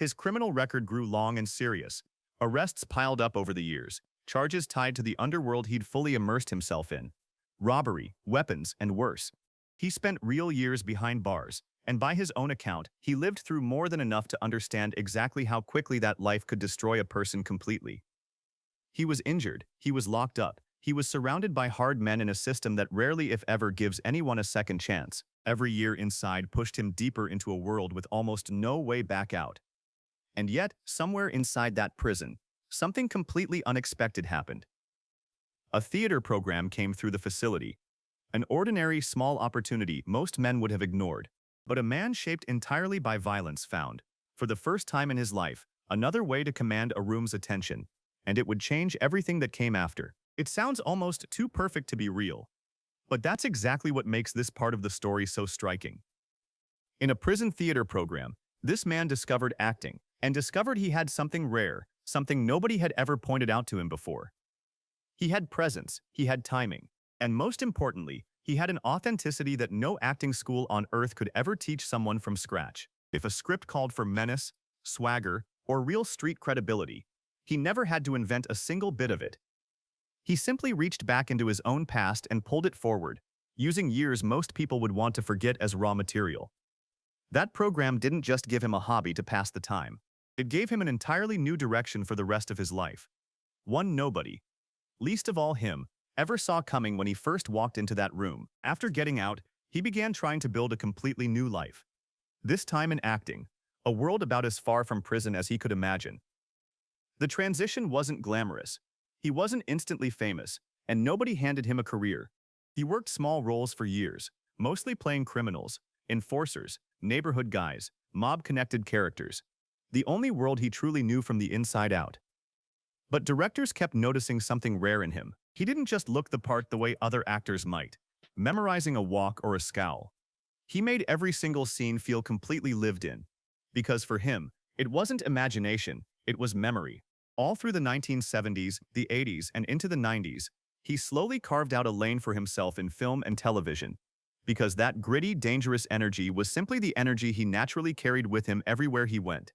His criminal record grew long and serious. Arrests piled up over the years, charges tied to the underworld he'd fully immersed himself in. Robbery, weapons, and worse. He spent real years behind bars, and by his own account, he lived through more than enough to understand exactly how quickly that life could destroy a person completely. He was injured, he was locked up, he was surrounded by hard men in a system that rarely if ever gives anyone a second chance. Every year inside pushed him deeper into a world with almost no way back out. And yet, somewhere inside that prison, something completely unexpected happened. A theater program came through the facility. An ordinary, small opportunity most men would have ignored. But a man shaped entirely by violence found, for the first time in his life, another way to command a room's attention, and it would change everything that came after. It sounds almost too perfect to be real. But that's exactly what makes this part of the story so striking. In a prison theater program, this man discovered acting, and discovered he had something rare, something nobody had ever pointed out to him before. He had presence, he had timing, and most importantly, he had an authenticity that no acting school on earth could ever teach someone from scratch. If a script called for menace, swagger, or real street credibility, he never had to invent a single bit of it. He simply reached back into his own past and pulled it forward, using years most people would want to forget as raw material. That program didn't just give him a hobby to pass the time. It gave him an entirely new direction for the rest of his life. One nobody, least of all him, ever saw coming when he first walked into that room. After getting out, he began trying to build a completely new life. This time in acting, a world about as far from prison as he could imagine. The transition wasn't glamorous. He wasn't instantly famous, and nobody handed him a career. He worked small roles for years, mostly playing criminals, enforcers, neighborhood guys, mob-connected characters. The only world he truly knew from the inside out. But directors kept noticing something rare in him. He didn't just look the part the way other actors might, memorizing a walk or a scowl. He made every single scene feel completely lived in. Because for him, it wasn't imagination, it was memory. All through the 1970s, the 80s, and into the 90s, he slowly carved out a lane for himself in film and television. Because that gritty, dangerous energy was simply the energy he naturally carried with him everywhere he went.